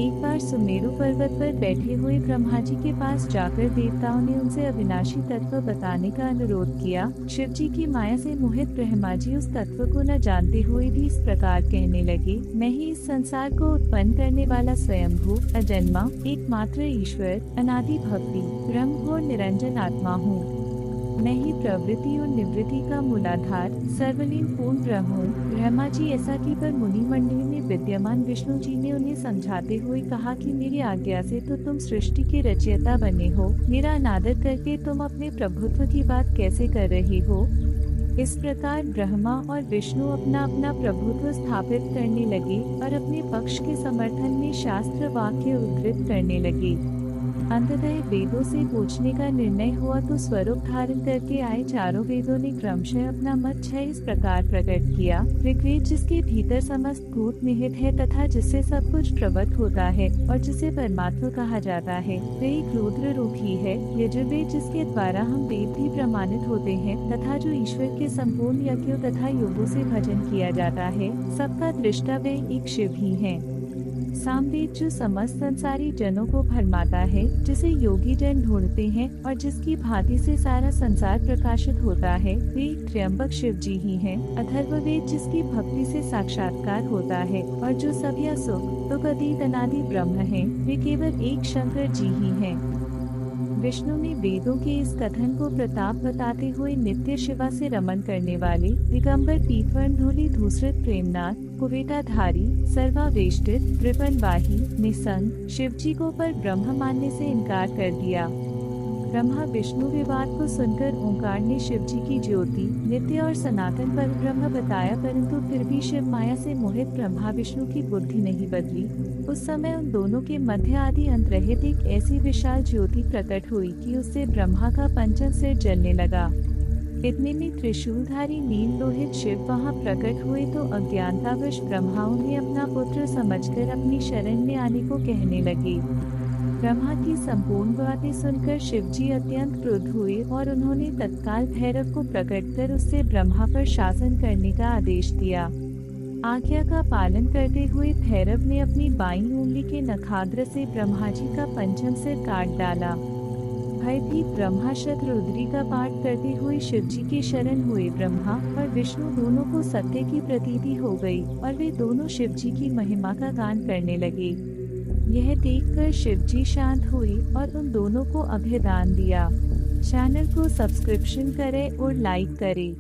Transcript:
एक बार सुमेरु पर्वत पर बैठे हुए ब्रह्मा जी के पास जाकर देवताओं ने उनसे अविनाशी तत्व बताने का अनुरोध किया। शिव जी की माया से मोहित ब्रह्मा जी उस तत्व को न जानते हुए भी इस प्रकार कहने लगे, मैं ही इस संसार को उत्पन्न करने वाला स्वयंभू, अजन्मा, एकमात्र ईश्वर, अनादि भक्ति, ब्रह्म और निरंजन आत्मा हूँ। मैं ही प्रवृत्ति और निवृत्ति का मूलाधार, सर्वलीन पूर्ण ब्रह्म हूँ। ब्रह्मा जी ऐसा की पर मुनि मंडली में विद्यमान विष्णु जी ने उन्हें समझाते हुए कहा कि मेरी आज्ञा से तो तुम सृष्टि के रचयिता बने हो, मेरा अनादर करके तुम अपने प्रभुत्व की बात कैसे कर रहे हो। इस प्रकार ब्रह्मा और विष्णु अपना अपना प्रभुत्व स्थापित करने लगे और अपने पक्ष के समर्थन में शास्त्र वाक्य उद्धृत करने लगे। अंततः वेदों से पूछने का निर्णय हुआ तो स्वरूप धारण करके आए चारों वेदों ने क्रमशः अपना मत इस प्रकार प्रकट किया। ऋग्वेद जिसके भीतर समस्त भूत निहित है तथा जिससे सब कुछ प्रकट होता है और जिसे परमात्मा कहा जाता है, वह एक रुद्र रूप ही है। यजुर्वेद जिसके द्वारा हम वेद भी प्रमाणित होते हैं तथा जो ईश्वर के संपूर्ण यज्ञों तथा योगों से भजन किया जाता है, सबका दृष्टा वह एक शिव ही है। सामवेद जो समस्त संसारी जनों को भरमाता है, जिसे योगी जन ढूंढते हैं और जिसकी भांति से सारा संसार प्रकाशित होता है, वे त्र्यंबक शिव जी ही हैं। अथर्ववेद जिसकी भक्ति से साक्षात्कार होता है और जो सब या सुख दुख अतीत अनादि ब्रह्म है, वे केवल एक शंकर जी ही हैं। विष्णु ने वेदों के इस कथन को प्रताप बताते हुए नित्य शिवा से रमन करने वाले दिगंबर पीतवर्ण धूलि धूसरित प्रेमनाथ कुवेटाधारी सर्वावेष्टित कृपणवाही निसंग शिव जी को पर ब्रह्म मानने से इनकार कर दिया। ब्रह्मा विष्णु विवाद को सुनकर ओंकार ने शिव जी की ज्योति नित्य और सनातन पर ब्रह्म बताया, परंतु फिर भी शिव माया से मोहित ब्रह्मा विष्णु की बुद्धि नहीं बदली। उस समय उन दोनों के मध्य आदि अंत रहित एक ऐसी विशाल ज्योति प्रकट हुई कि उससे ब्रह्मा का पंचम सिर जलने लगा। इतने में त्रिशूलधारी नील लोहित शिव वहां प्रकट हुए तो अज्ञानतावश ब्रह्मा उन्हें अपना पुत्र समझकर अपनी शरण में आने को कहने लगे। ब्रह्मा की संपूर्ण बातें सुनकर शिवजी अत्यंत क्रुद्ध हुए और उन्होंने तत्काल भैरव को प्रकट कर उससे ब्रह्मा पर शासन करने का आदेश दिया। आज्ञा का पालन करते हुए भैरव ने अपनी बाईं उंगली के नखाग्र से ब्रह्मा जी का पंचम सिर काट डाला। भयभीत ब्रह्मा शतरुद्री का पाठ करते हुए शिवजी की शरण हुए। ब्रह्मा और विष्णु दोनों को सत्य की प्रतीति हो गई और वे दोनों शिवजी की महिमा का गान करने लगे। यह देखकर शिवजी शांत हुए और उन दोनों को अभयदान दिया। चैनल को सब्सक्रिप्शन करें और लाइक करें।